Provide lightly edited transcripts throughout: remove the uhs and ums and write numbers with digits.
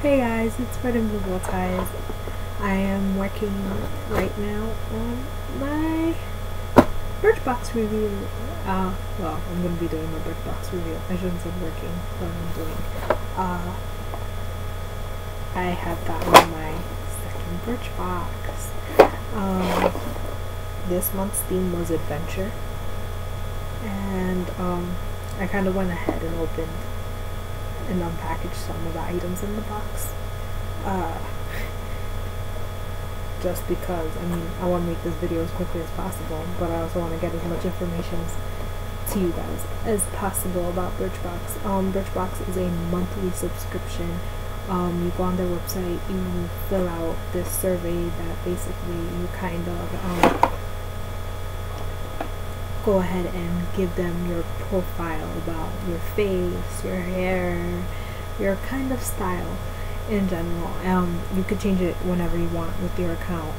Hey guys, it's Red and Blue Bow Ties. I am working right now on my Birchbox review. Well, I'm going to be doing my Birchbox review. I shouldn't say working, but I'm doing. I have gotten my second Birchbox. This month's theme was adventure, and I kind of went ahead and opened and unpackage some of the items in the box. Just because, I want to make this video as quickly as possible, but I also want to get as much information to you guys as possible about Birchbox. Birchbox is a monthly subscription. You go on their website, you fill out this survey that basically you kind of go ahead and give them your profile about your face, your hair, your kind of style in general. You could change it whenever you want with your account.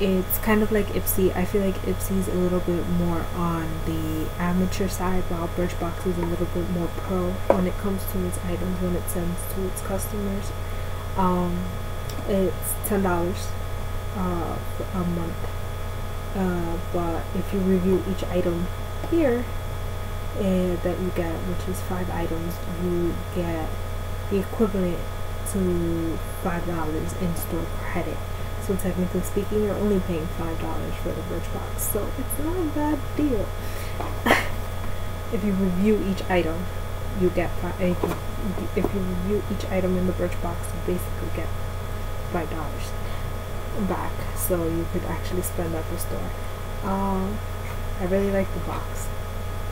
It's kind of like Ipsy. I feel like Ipsy's a little bit more on the amateur side, while Birchbox is a little bit more pro when it comes to its items, when it sends to its customers. It's $10 a month. But if you review each item here that you get, which is 5 items, you get the equivalent to $5 in store credit. So technically speaking, you're only paying $5 for the Birchbox, so it's not a bad deal. If you review each item, you get if you review each item in the Birchbox, you basically get $5 back, so you could actually spend at the store. I really like the box.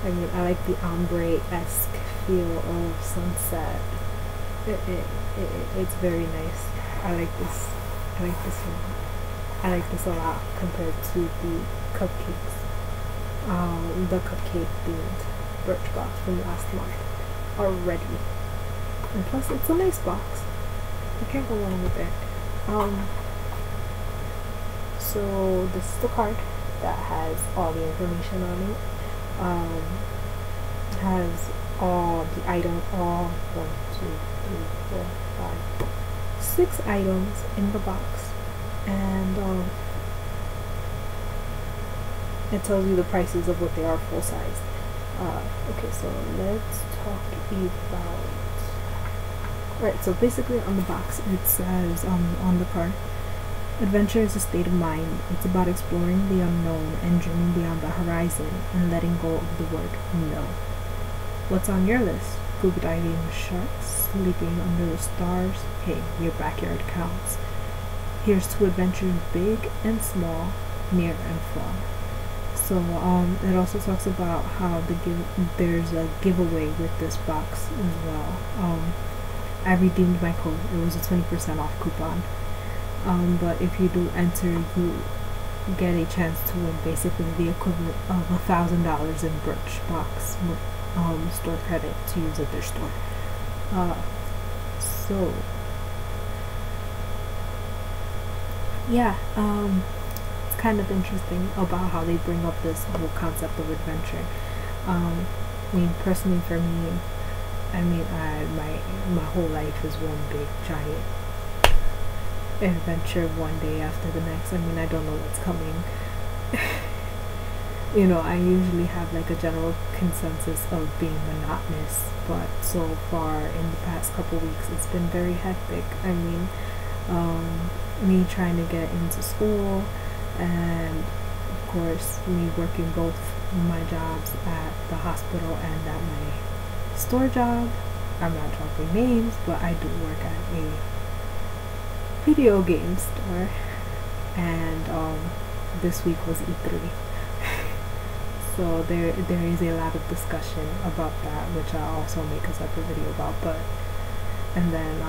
I like the ombre-esque feel of sunset. It's very nice. I like this a lot compared to the cupcakes. The cupcake themed Birchbox from last month already. And plus, it's a nice box. You can't go wrong with it. So this is the card that has all the information on it. Has all the items, all 6 items in the box, and it tells you the prices of what they are full size. Okay, so let's talk about. Right, so basically on the box it says on the card, adventure is a state of mind. It's about exploring the unknown and dreaming beyond the horizon and letting go of the word no. What's on your list? Scuba diving with sharks, sleeping under the stars. Hey, your backyard counts. Here's to adventures big and small, near and far. So it also talks about how there's a giveaway with this box as well. I redeemed my code. It was a 20% off coupon. But if you do enter, you get a chance to win basically the equivalent of $1,000 in Birchbox store credit to use at their store. So yeah, it's kind of interesting about how they bring up this whole concept of adventure. Personally for me, my whole life is one big giant adventure, one day after the next. I don't know what's coming. I usually have like a general consensus of being monotonous, but so far in the past couple weeks it's been very hectic. Me trying to get into school, and of course me working both my jobs at the hospital and at my store job. I'm not dropping names, but I do work at a video game store, and this week was E3. So there is a lot of discussion about that, which I'll also make a separate video about. And then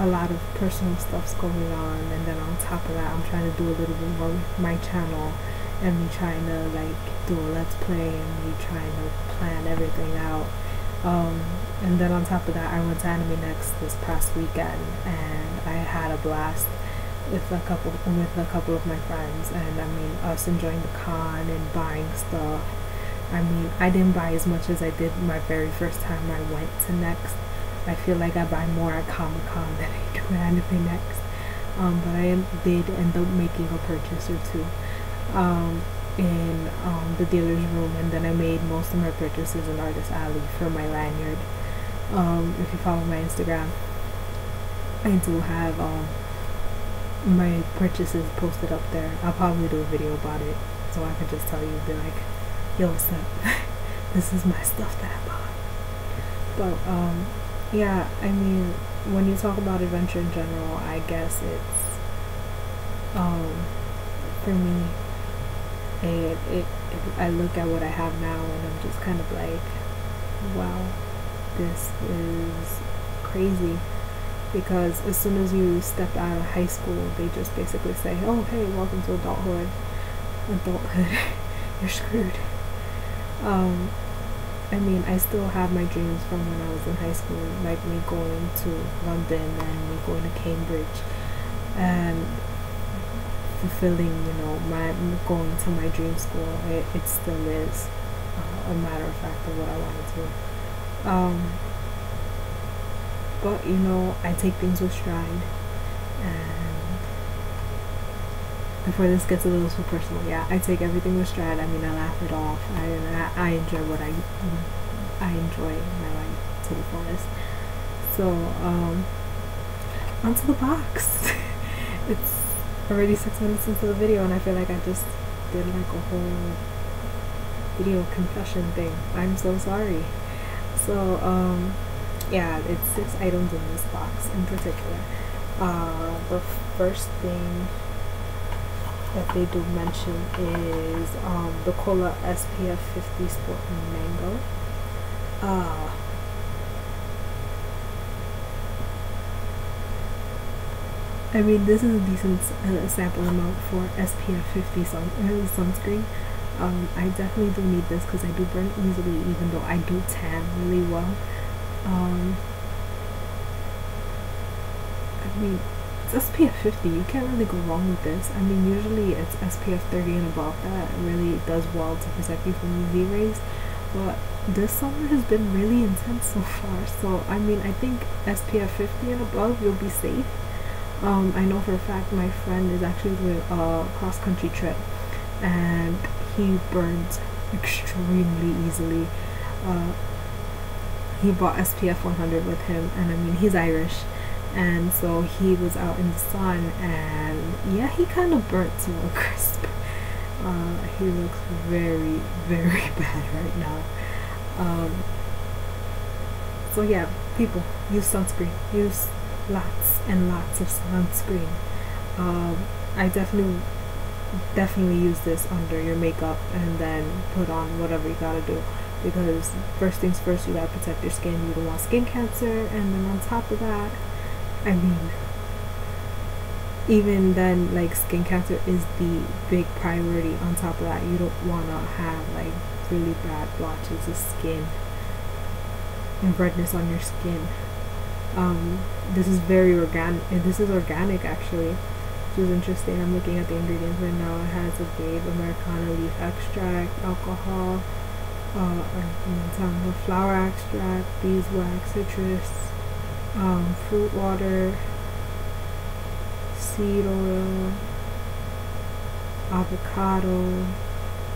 a lot of personal stuff's going on, and then on top of that I'm trying to do a little bit more with my channel, and me trying to like do a let's play, and me trying to plan everything out. And then on top of that, I went to Anime Next this past weekend, and I had a blast with a couple of my friends, and us enjoying the con and buying stuff. I didn't buy as much as I did my very first time I went to Next. I feel like I buy more at Comic-Con than I do at Anime Next. But I did end up making a purchase or two in the dealer's room, and then I made most of my purchases in Artist Alley for my lanyard. If you follow my Instagram, I do have my purchases posted up there. I'll probably do a video about it, so I could just tell you, be like, yo, what's up? This is my stuff that I bought. But yeah, I mean, when you talk about adventure in general, I guess it's for me, I look at what I have now and I'm just kind of like, wow, this is crazy. Because as soon as you step out of high school, they just basically say, oh, hey, welcome to adulthood, you're screwed. I mean, I still have my dreams from when I was in high school, like me going to London and me going to Cambridge and fulfilling, you know, my going to my dream school. It still is a matter of fact of what I want to do. But you know, I take things with stride, and before this gets a little too personal, yeah, I take everything with stride. I mean, I laugh it off. I enjoy what I enjoy my life to the fullest. So onto the box. It's already 6 minutes into the video, and I feel like I just did like a whole video confession thing. I'm so sorry. So yeah, it's 6 items in this box in particular. The first thing that they do mention is the Cola SPF 50 Sport Mango. I mean, this is a decent sample amount for SPF 50 sunscreen. I definitely do need this because I do burn easily, even though I do tan really well. I mean, it's SPF 50, you can't really go wrong with this. I mean, usually it's SPF 30 and above that really does well to protect you from UV rays, but this summer has been really intense so far, so I mean, I think SPF 50 and above, you'll be safe. I know for a fact my friend is actually doing a cross-country trip, and he burns extremely easily. He brought SPF 100 with him, and I mean, he's Irish, and so he was out in the sun, and yeah, he kind of burnt to a crisp. He looks very, very bad right now. So yeah, people, use sunscreen. Use lots and lots of sunscreen. I definitely use this under your makeup, and then put on whatever you gotta do, because first things first, you gotta protect your skin. You don't want skin cancer, and then on top of that, I mean, even then, like, skin cancer is the big priority. On top of that, you don't wanna have like really bad blotches of skin and redness on your skin. This is very organic, and this is organic actually, which is interesting. I'm looking at the ingredients right now. It has agave, Americana leaf extract, alcohol, flower extract, beeswax, citrus, fruit water, seed oil, avocado.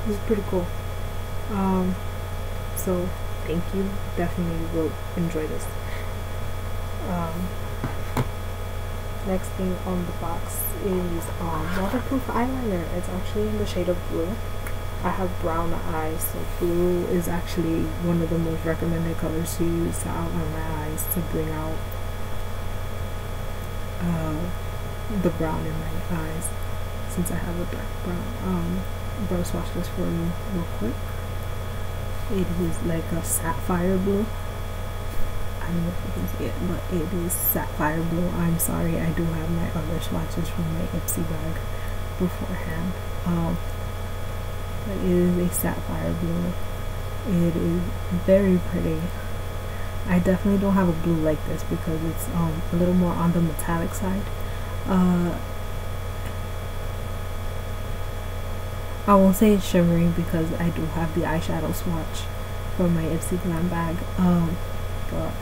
This is pretty cool. So thank you. Definitely will enjoy this. Next thing on the box is waterproof eyeliner. It's actually in the shade of blue. I have brown eyes, so blue is actually one of the most recommended colors to use to outline my eyes, to bring out the brown in my eyes, since I have a dark brown. I'm gonna swatch this for you real quick. It is like a sapphire blue. I don't know if you can see it, but it is sapphire blue. I'm sorry, I do have my other swatches from my Ipsy bag beforehand. But it is a sapphire blue. It is very pretty. I definitely don't have a blue like this because it's a little more on the metallic side. I won't say it's shimmery because I do have the eyeshadow swatch from my Ipsy Glam bag. But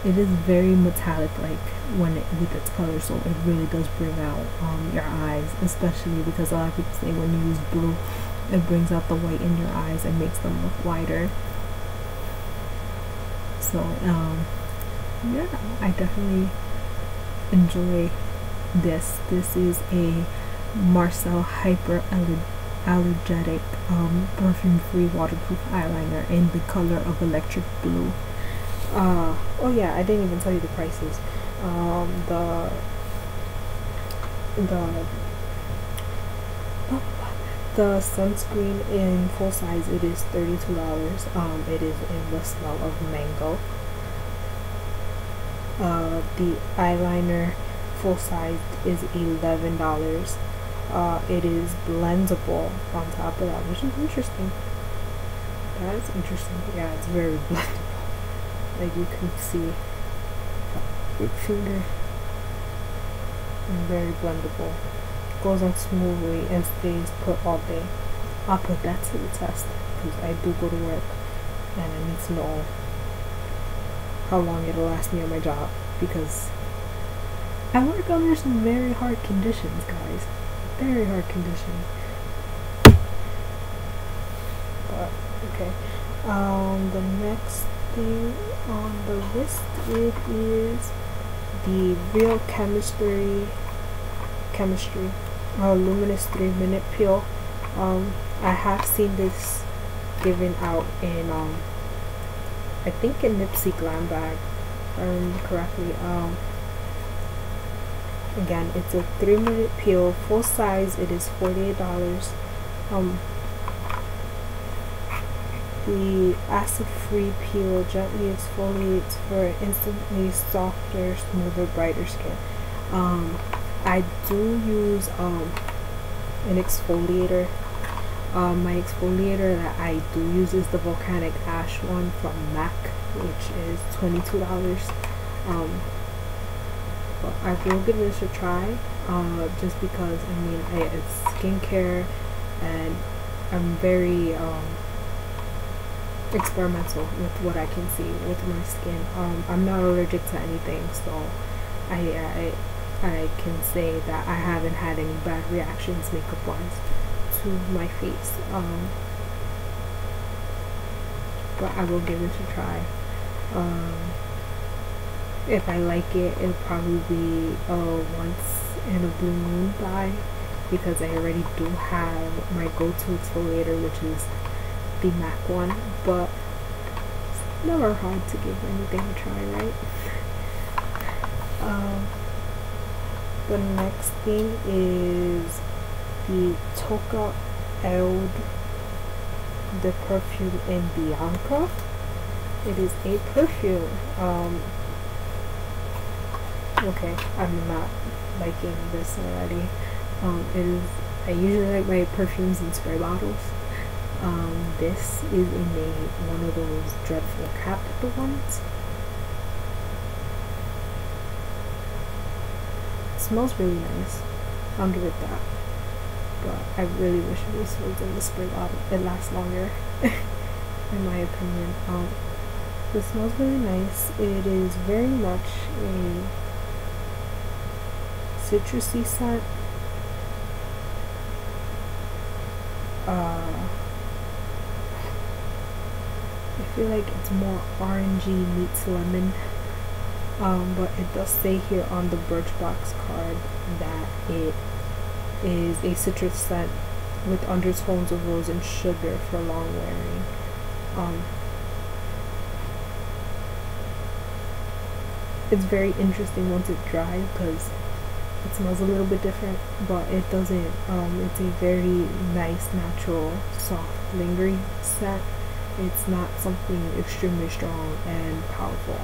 it is very metallic, like when it with its color, so it really does bring out your eyes, especially because a lot of people say when you use blue it brings out the white in your eyes and makes them look whiter. So yeah, I definitely enjoy this. This is a Marcel Hyperallergenic perfume free waterproof eyeliner in the color of electric blue. Oh yeah, I didn't even tell you the prices. The the sunscreen in full size, it is $32. It is in the smell of mango. The eyeliner full size is $11. It is blendable on top of that, which is interesting. That is interesting. Yeah, it's very blendable. Like you can see your finger, and very blendable. Goes on smoothly and stays put all day. I'll put that to the test because I do go to work and I need to know how long it'll last me on my job, because I work under some very hard conditions, guys. Very hard conditions. But okay. The next thing on the list, it is the Real Chemistry Luminous 3-minute peel. I have seen this given out in I think in Nipsey Glam Bag, if I remember correctly. Again, it's a 3-minute peel, full size. It is $48. The acid-free peel gently exfoliates for instantly softer, smoother, brighter skin. I do use an exfoliator. My exfoliator that I do use is the Volcanic Ash one from MAC, which is $22. But I will give this a try, just because I mean it's skincare, and I'm very experimental with what I can see with my skin. I'm not allergic to anything, so I can say that I haven't had any bad reactions makeup wise to my face. But I will give it a try. If I like it, it'll probably be once in a blue moon buy, because I already do have my go-to exfoliator, which is the MAC one. But it's never hard to give anything a try, right? The next thing is the Tocca Eau de Perfume in Bianca. It is a perfume. Okay, I'm not liking this already. It is. I usually like my perfumes in spray bottles. This is in one of those dreadful capped ones. It smells really nice. I'll give it that. But I really wish it was sold in the spray bottle. It lasts longer, in my opinion. It smells really nice. It is very much a citrusy scent. I feel like it's more orangey meets lemon. But it does say here on the Birchbox card that it is a citrus scent with undertones of rose and sugar for long wearing. It's very interesting once it dries, because it smells a little bit different, but it doesn't. It's a very nice, natural, soft, lingering scent. It's not something extremely strong and powerful.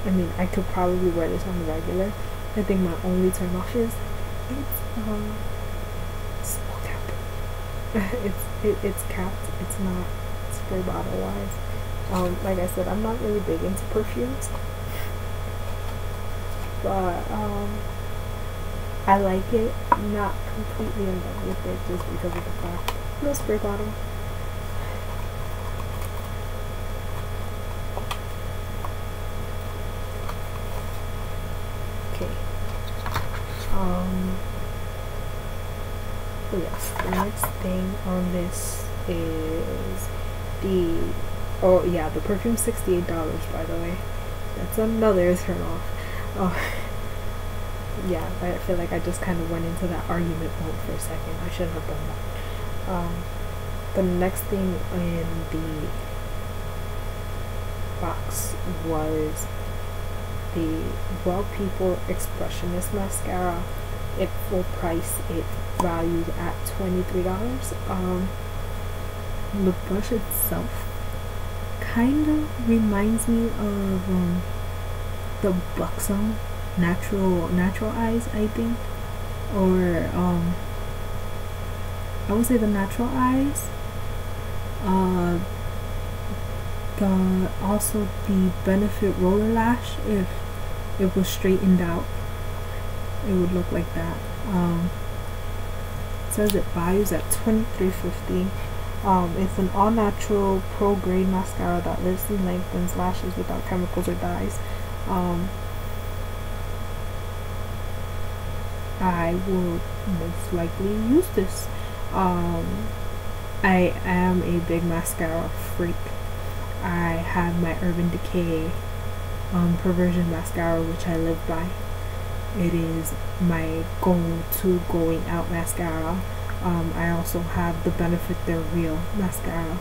I mean, I could probably wear this on the regular. I think my only turn off is it's small cap. it's capped. It's not spray bottle wise. Like I said, I'm not really big into perfumes, but I like it. Not completely in love with it just because of the fact no spray bottle. thing on this is the, oh yeah, the perfume $68, by the way. That's another turn off. Oh yeah, I feel like I just kind of went into that argument mode for a second. I shouldn't have done that. The next thing in the box was the Well People Expressionist mascara. At full price, it valued at $23. The brush itself kind of reminds me of the Buxom natural eyes, I think, or I would say the natural eyes. Also the Benefit Roller Lash, if it was straightened out, it would look like that. It says it values at $23.50. It's an all-natural pro-grade mascara that lifts and lengthens lashes without chemicals or dyes. I will most likely use this. I am a big mascara freak. I have my Urban Decay Perversion mascara, which I live by. It is my go-to going out mascara. I also have the Benefit They're Real mascara,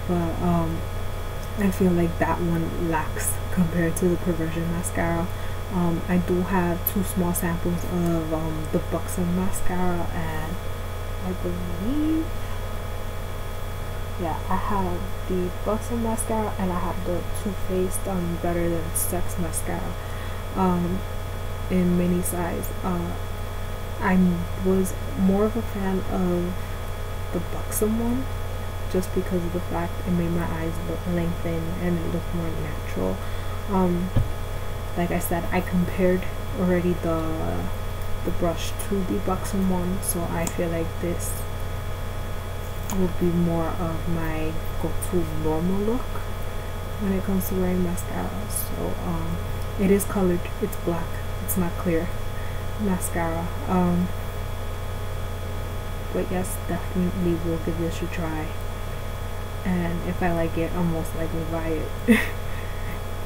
but I feel like that one lacks compared to the Perversion mascara. I do have 2 small samples of the Buxom mascara, and I believe, yeah, I have the Buxom mascara and I have the Too Faced Better Than Sex mascara in mini size. I was more of a fan of the Buxom one just because of the fact it made my eyes look lengthen and it looked more natural. Like I said, I compared already the brush to the Buxom one, so I feel like this will be more of my go-to normal look when it comes to wearing mascara. So it is colored, it's black, it's not clear mascara. But yes, definitely will give this a try, and if I like it, I'll most likely buy it.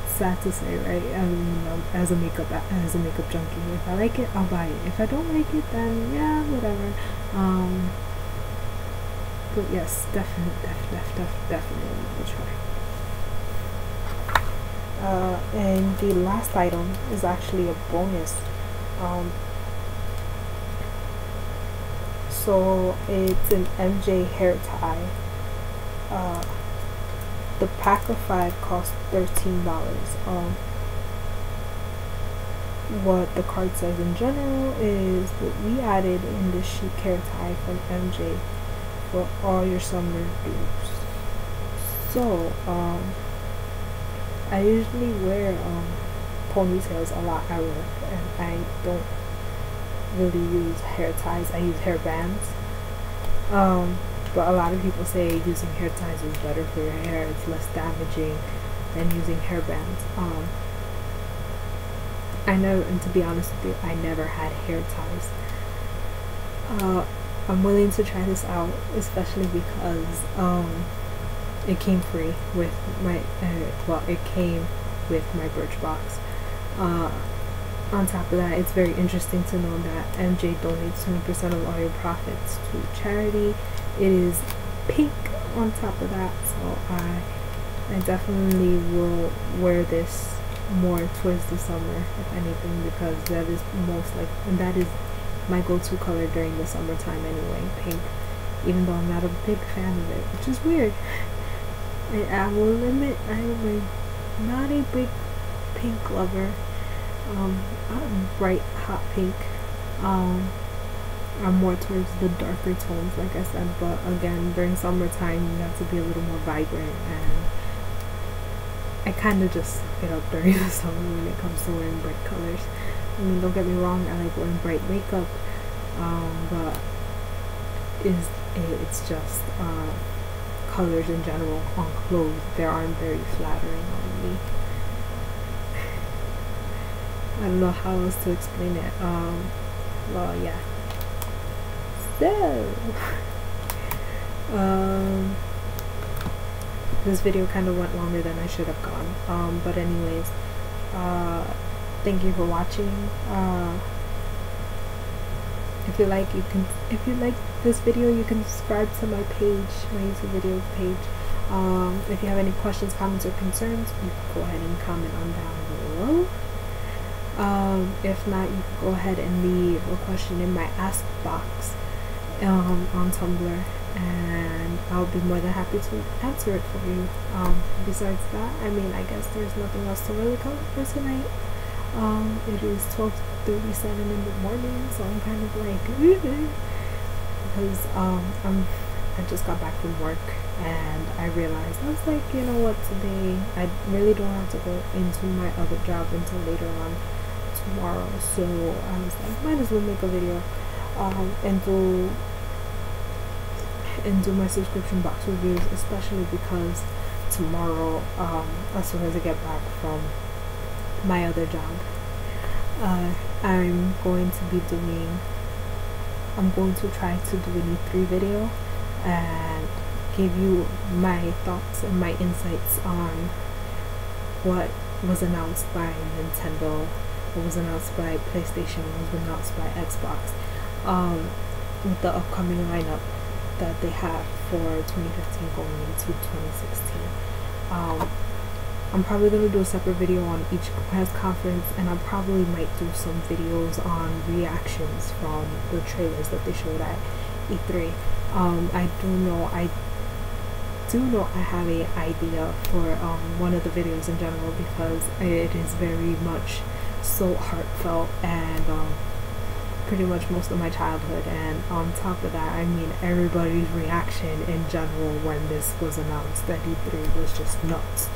Sad to say, right? I mean, you know, as a makeup junkie, if I like it, I'll buy it. If I don't like it, then yeah, whatever. But yes, definitely will try. And the last item is actually a bonus. So it's an MJ hair tie. The pack of 5 cost $13. What the card says in general is what we added in the chic hair tie from MJ for all your summer dues. So I usually wear ponytails a lot at work, and I don't really use hair ties. I use hair bands. But a lot of people say using hair ties is better for your hair, it's less damaging than using hair bands. And to be honest with you, I never had hair ties. I'm willing to try this out, especially because it came free with my, it came with my Birchbox. On top of that, it's very interesting to know that MJ donates 20% of all your profits to charity. It is pink on top of that, so I definitely will wear this more towards the summer, if anything, because that is that is my go-to color during the summertime anyway, pink, even though I'm not a big fan of it, which is weird. I will admit I'm not a big pink lover. Not a bright hot pink. I'm more towards the darker tones, like I said, but again, during summertime you have to be a little more vibrant, and I kind of just suck it up during the summer when it comes to wearing bright colors. I mean, don't get me wrong, I like wearing bright makeup, but it's just colors in general on clothes, they aren't very flattering on me. I don't know how else to explain it. Well, yeah. So This video kind of went longer than I should have gone. But anyways, thank you for watching. If you like this video, you can subscribe to my page, my YouTube videos page. If you have any questions, comments, or concerns, you can go ahead and comment on down below. If not, you can go ahead and leave a question in my ask box on Tumblr, and I'll be more than happy to answer it for you. Besides that, I mean, I guess there's nothing else to really cover for tonight. It is 12:37 in the morning, so I'm kind of like because I just got back from work and I realized, I was like, you know what, today I really don't have to go into my other job until later on tomorrow, so I was like, might as well make a video and do my subscription box reviews, especially because tomorrow, as soon as I get back from my other job, I'm going to try to do an E3 video and give you my thoughts and my insights on what was announced by Nintendo, what was announced by PlayStation, what was announced by Xbox, with the upcoming lineup that they have for 2015 going into 2016. I'm probably going to do a separate video on each press conference, and I probably might do some videos on reactions from the trailers that they showed at E3. I do know I have an idea for one of the videos in general, because it is very much so heartfelt and pretty much most of my childhood, and on top of that, I mean, everybody's reaction in general when this was announced at E3 was just nuts.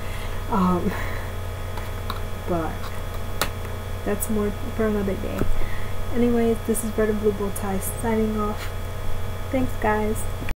But that's more for another day. Anyways, this is Red and Blue Bow Tie signing off. Thanks, guys.